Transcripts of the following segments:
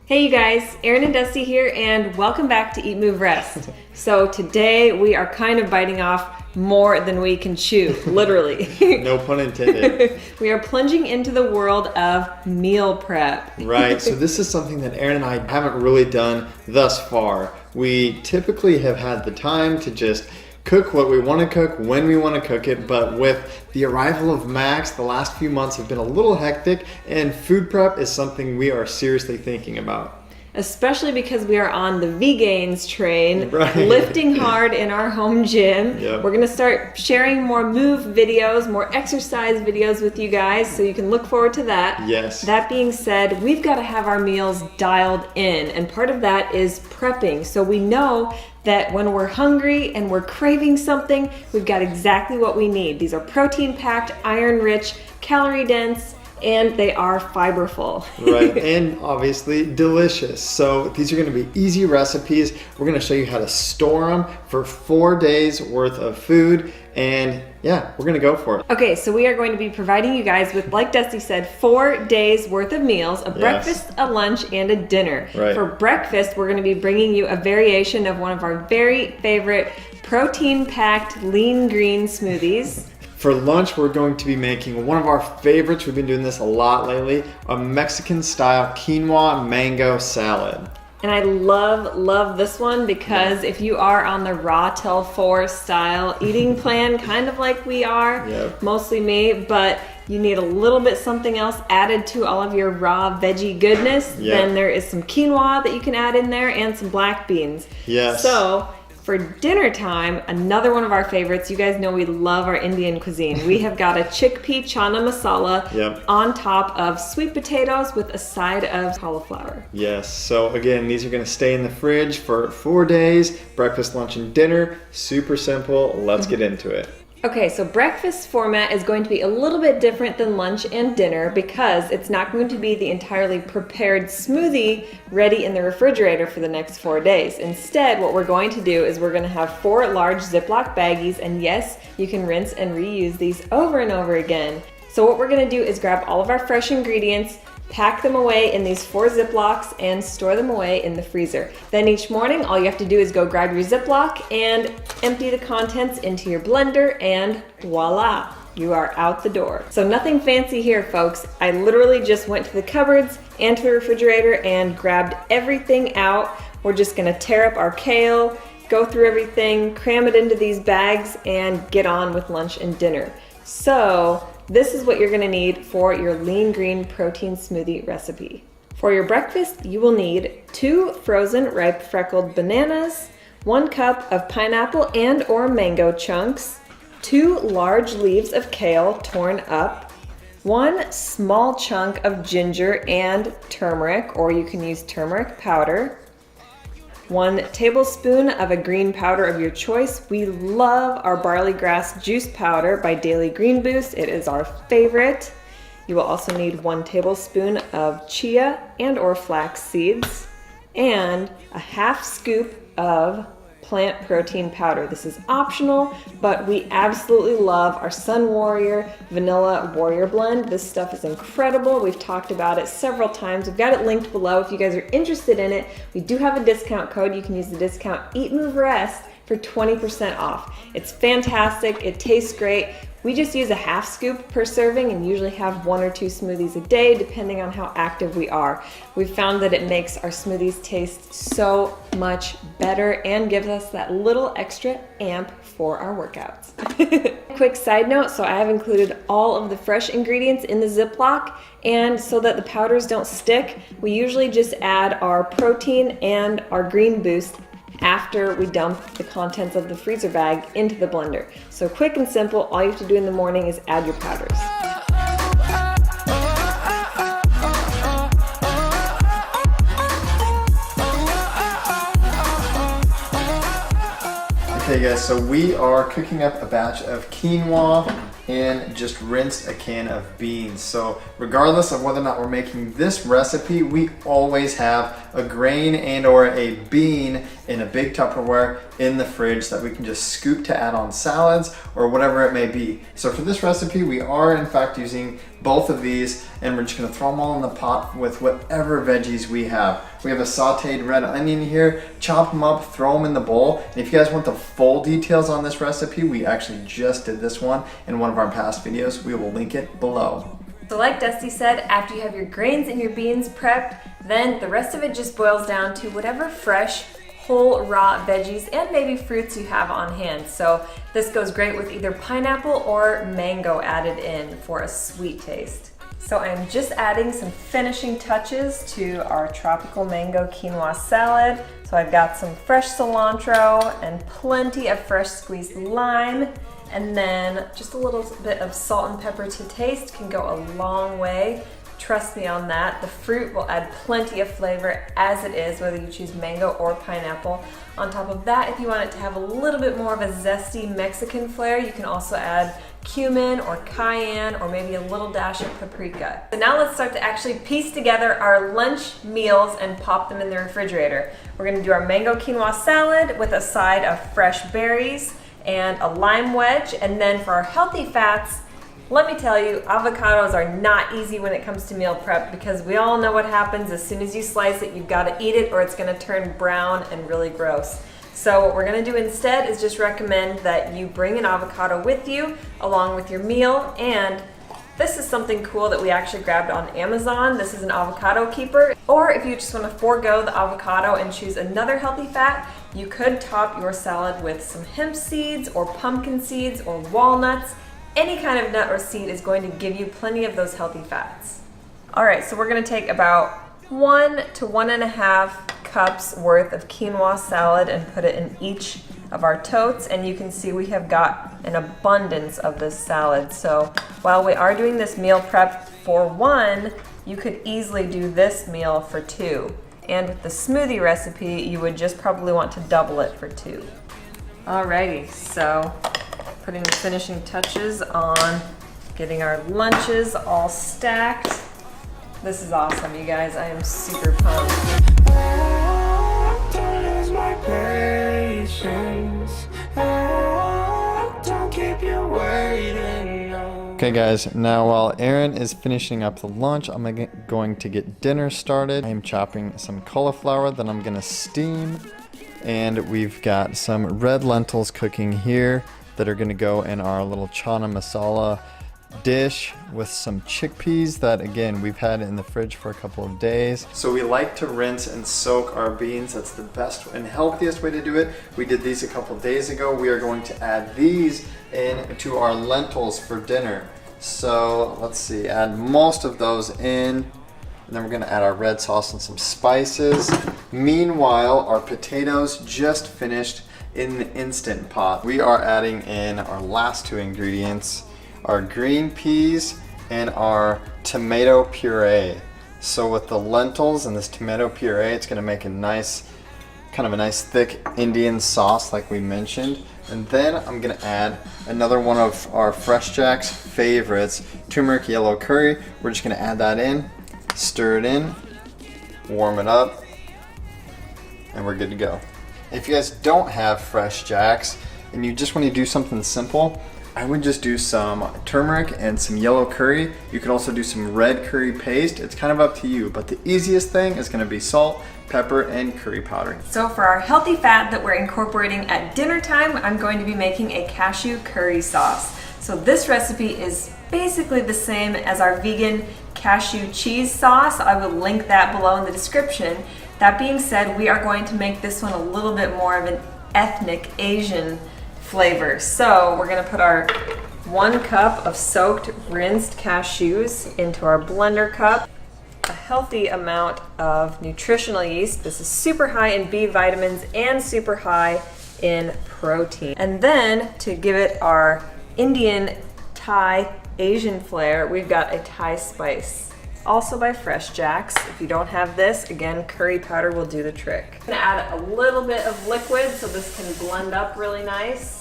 Hey you guys, Erin and Dusty here, and welcome back to EatMoveRest. So today we are kind of biting off more than we can chew, literally. No pun intended. We are plunging into the world of meal prep. Right, so this is something that Erin and I haven't really done thus far. We typically have had the time to just cook what we want to cook when we want to cook it, but with the arrival of Max, the last few months have been a little hectic, and food prep is something we are seriously thinking about. Especially because we are on the Vegans train, right. Lifting hard in our home gym. Yep. We're gonna start sharing more move videos, more exercise videos with you guys, so you can look forward to that. Yes. That being said, we've got to have our meals dialed in, and part of that is prepping. So we know that when we're hungry and we're craving something, we've got exactly what we need. These are protein-packed, iron-rich, calorie-dense, and they are fiberful. Right, and obviously delicious. So these are going to be easy recipes. We're going to show you how to store them for 4 days worth of food, and yeah, we're going to go for it. Okay, so we are going to be providing you guys with, like Dusty said, 4 days worth of meals, a breakfast, a lunch, and a dinner. Right. For breakfast, we're going to be bringing you a variation of one of our very favorite protein-packed lean green smoothies. For lunch, we're going to be making one of our favorites. We've been doing this a lot lately, a Mexican-style quinoa mango salad. And I love this one because if you are on the raw till 4 style eating plan, kind of like we are, Yep. Mostly me, but you need a little bit something else added to all of your raw veggie goodness, Yep. Then there is some quinoa that you can add in there and some black beans. Yes. So for dinner time, another one of our favorites, you guys know we love our Indian cuisine. We have got a chickpea chana masala Yep. on top of sweet potatoes with a side of cauliflower. Yes, so again, these are going to stay in the fridge for 4 days, breakfast, lunch, and dinner. Super simple. Let's get into it. Okay, so breakfast format is going to be a little bit different than lunch and dinner because it's not going to be the entirely prepared smoothie ready in the refrigerator for the next 4 days. Instead, what we're going to do is we're going to have 4 large Ziploc baggies, and yes, you can rinse and reuse these over and over again. So what we're going to do is grab all of our fresh ingredients, pack them away in these 4 Ziplocs, and store them away in the freezer. Then each morning, all you have to do is go grab your Ziploc and empty the contents into your blender, and voila, you are out the door. So nothing fancy here, folks. I literally just went to the cupboards and to the refrigerator and grabbed everything out. We're just gonna tear up our kale, go through everything, cram it into these bags, and get on with lunch and dinner. So this is what you're gonna need for your lean green protein smoothie recipe. For your breakfast, you will need 2 frozen ripe freckled bananas, 1 cup of pineapple and or mango chunks, 2 large leaves of kale torn up, 1 small chunk of ginger and turmeric, or you can use turmeric powder, 1 tablespoon of a green powder of your choice. We love our barley grass juice powder by Daily Green Boost. It is our favorite. You will also need 1 tablespoon of chia and or flax seeds and a half scoop of plant protein powder. This is optional, but we absolutely love our Sun Warrior Vanilla Warrior Blend. This stuff is incredible. We've talked about it several times. We've got it linked below if you guys are interested in it. We do have a discount code. You can use the discount EatMoveRest for 20% off. It's fantastic. It tastes great. We just use a half scoop per serving and usually have 1 or 2 smoothies a day depending on how active we are. We've found that it makes our smoothies taste so much better and gives us that little extra amp for our workouts. Quick side note, so I have included all of the fresh ingredients in the Ziploc, and so that the powders don't stick, we usually just add our protein and our green boost after we dump the contents of the freezer bag into the blender. So quick and simple, all you have to do in the morning is add your powders. Okay guys, so we are cooking up a batch of quinoa and just rinsed a can of beans. So regardless of whether or not we're making this recipe, we always have a grain and or a bean in a big Tupperware in the fridge that we can just scoop to add on salads or whatever it may be. So for this recipe, we are in fact using both of these, and we're just gonna throw them all in the pot with whatever veggies we have. We have a sauteed red onion here. Chop them up, throw them in the bowl. And if you guys want the full details on this recipe, we actually just did this one in one of our past videos. We will link it below. So like Dusty said, after you have your grains and your beans prepped, then the rest of it just boils down to whatever fresh, whole, raw veggies and maybe fruits you have on hand. So this goes great with either pineapple or mango added in for a sweet taste. So I'm just adding some finishing touches to our tropical mango quinoa salad. So I've got some fresh cilantro and plenty of fresh squeezed lime. And then just a little bit of salt and pepper to taste can go a long way. Trust me on that. The fruit will add plenty of flavor as it is, whether you choose mango or pineapple. On top of that, if you want it to have a little bit more of a zesty Mexican flair, you can also add cumin or cayenne or maybe a little dash of paprika. So now let's start to actually piece together our lunch meals and pop them in the refrigerator. We're gonna do our mango quinoa salad with a side of fresh berries and a lime wedge. And then for our healthy fats, let me tell you, avocados are not easy when it comes to meal prep because we all know what happens as soon as you slice it. You've got to eat it or it's going to turn brown and really gross. So what we're going to do instead is just recommend that you bring an avocado with you along with your meal. And this is something cool that we actually grabbed on Amazon. This is an avocado keeper. Or if you just want to forego the avocado and choose another healthy fat, you could top your salad with some hemp seeds or pumpkin seeds or walnuts. Any kind of nut or seed is going to give you plenty of those healthy fats. All right, so we're gonna take about 1 to 1.5 cups worth of quinoa salad and put it in each of our totes. And you can see we have got an abundance of this salad. So while we are doing this meal prep for 1, you could easily do this meal for 2. And with the smoothie recipe, you would just probably want to double it for 2. Alrighty, so putting the finishing touches on getting our lunches all stacked. This is awesome, you guys. I am super pumped. Okay guys, now while Erin is finishing up the lunch, I'm going to get dinner started. I'm chopping some cauliflower that I'm gonna steam, and we've got some red lentils cooking here that are gonna go in our little chana masala dish with some chickpeas that, again, we've had in the fridge for a couple of days. So we like to rinse and soak our beans. That's the best and healthiest way to do it. We did these a couple of days ago. We are going to add these into our lentils for dinner. So let's see, add most of those in. And then we're gonna add our red sauce and some spices. Meanwhile, our potatoes just finished in the Instant Pot. We are adding in our last 2 ingredients, our green peas and our tomato puree. So with the lentils and this tomato puree, it's gonna make a nice, kind of a nice thick Indian sauce like we mentioned. And then I'm gonna add another one of our Fresh Jack's favorites, turmeric yellow curry. We're just gonna add that in, stir it in, warm it up, and we're good to go. If you guys don't have Fresh Jack's and you just want to do something simple, I would just do some turmeric and some yellow curry. You could also do some red curry paste. It's kind of up to you, but the easiest thing is going to be salt, pepper, and curry powder. So for our healthy fat that we're incorporating at dinner time, I'm going to be making a cashew curry sauce. So this recipe is basically the same as our vegan cashew cheese sauce. I will link that below in the description. That being said, we are going to make this one a little bit more of an ethnic Asian flavor. So we're gonna put our 1 cup of soaked, rinsed cashews into our blender cup. A healthy amount of nutritional yeast. This is super high in B vitamins and super high in protein. And then to give it our Indian, Thai, Asian flair, we've got a Thai spice. Also by Fresh Jack's. If you don't have this, again, curry powder will do the trick. I'm gonna add a little bit of liquid so this can blend up really nice.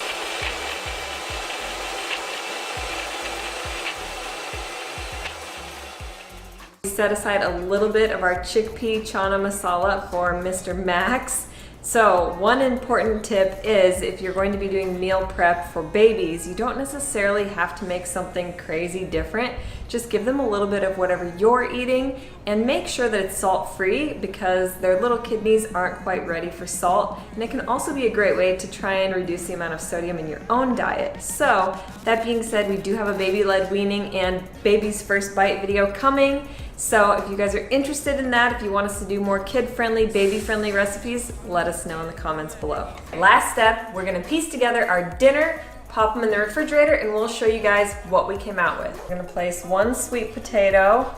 Set aside a little bit of our chickpea chana masala for Mr. Max. So one important tip is if you're going to be doing meal prep for babies, you don't necessarily have to make something crazy different. Just give them a little bit of whatever you're eating and make sure that it's salt-free because their little kidneys aren't quite ready for salt. And it can also be a great way to try and reduce the amount of sodium in your own diet. So that being said, we do have a baby-led weaning and baby's first bite video coming. So if you guys are interested in that, if you want us to do more kid-friendly, baby-friendly recipes, let us know in the comments below. Last step, we're gonna piece together our dinner, pop them in the refrigerator, and we'll show you guys what we came out with. We're gonna place 1 sweet potato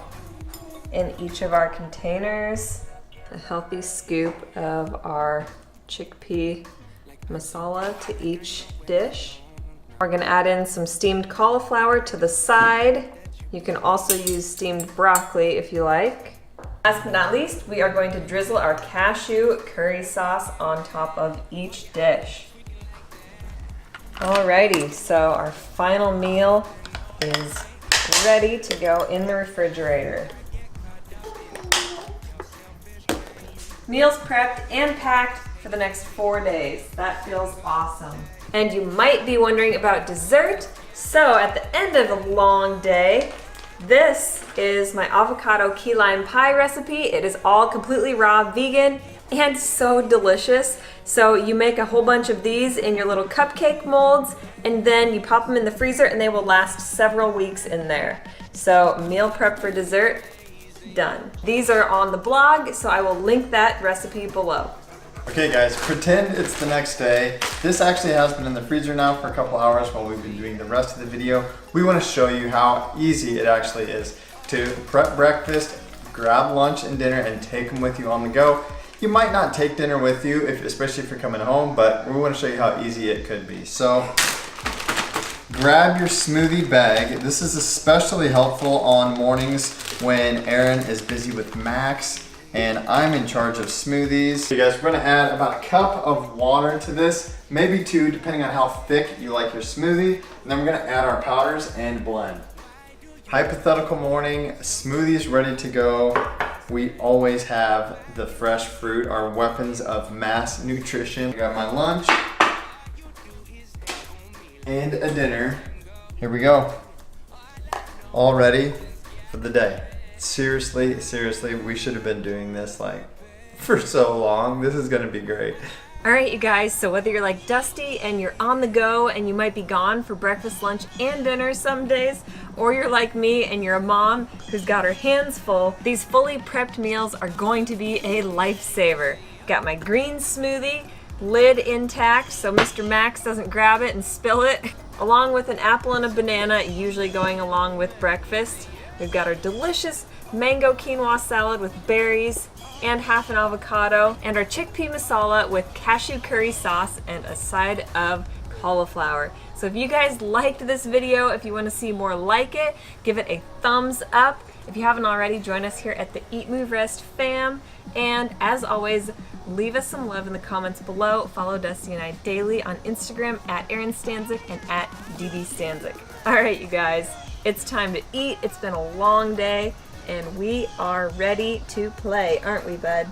in each of our containers, a healthy scoop of our chickpea masala to each dish. We're gonna add in some steamed cauliflower to the side. You can also use steamed broccoli if you like. Last but not least, we are going to drizzle our cashew curry sauce on top of each dish. Alrighty, so our final meal is ready to go in the refrigerator. Meals prepped and packed for the next 4 days. That feels awesome. And you might be wondering about dessert. So at the end of a long day, this is my avocado key lime pie recipe. It is all completely raw, vegan, and so delicious. So you make a whole bunch of these in your little cupcake molds, and then you pop them in the freezer and they will last several weeks in there. So meal prep for dessert, done. These are on the blog, so I will link that recipe below. Okay guys, pretend it's the next day. This actually has been in the freezer now for a couple hours while we've been doing the rest of the video. We want to show you how easy it actually is to prep breakfast, grab lunch and dinner, and take them with you on the go. You might not take dinner with you, especially if you're coming home, but we want to show you how easy it could be. So grab your smoothie bag. This is especially helpful on mornings when Erin is busy with Max and I'm in charge of smoothies. So you guys, we're gonna add about a cup of water to this, maybe 2, depending on how thick you like your smoothie. And then we're gonna add our powders and blend. Hypothetical morning, smoothies ready to go. We always have the fresh fruit, our weapons of mass nutrition. I got my lunch and a dinner. Here we go. All ready for the day. Seriously, we should have been doing this like for so long. This is gonna be great. All right, you guys, so whether you're like Dusty and you're on the go and you might be gone for breakfast, lunch, and dinner some days, or you're like me and you're a mom who's got her hands full, these fully prepped meals are going to be a lifesaver. Got my green smoothie, lid intact so Mr. Max doesn't grab it and spill it, along with an apple and a banana, usually going along with breakfast. We've got our delicious mango quinoa salad with berries and half an avocado, and our chickpea masala with cashew curry sauce and a side of cauliflower. So if you guys liked this video, if you want to see more like it, give it a thumbs up. If you haven't already, join us here at the EatMoveRest fam. And as always, leave us some love in the comments below. Follow Dusty and I daily on Instagram at Erin Stanzik and at ddstanzik. All right, you guys. It's time to eat. It's been a long day, and we are ready to play, aren't we, bud?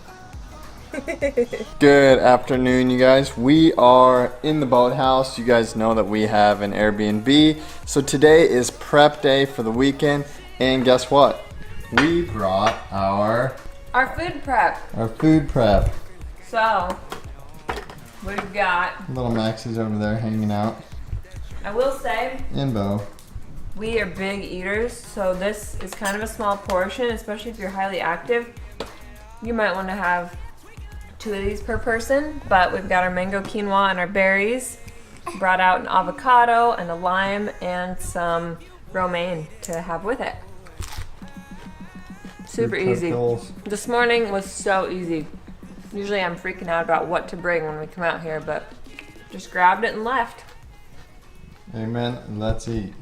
Good afternoon, you guys. We are in the boathouse. You guys know that we have an Airbnb. So today is prep day for the weekend, and guess what? We brought our food prep. Our food prep. So, we've got... Little Maxie's over there hanging out. I will say... And Bo. We are big eaters, so this is kind of a small portion, especially if you're highly active. You might want to have 2 of these per person, but we've got our mango quinoa and our berries. Brought out an avocado and a lime and some romaine to have with it. Super easy. This morning was so easy. Usually I'm freaking out about what to bring when we come out here, but just grabbed it and left. Amen. Let's eat.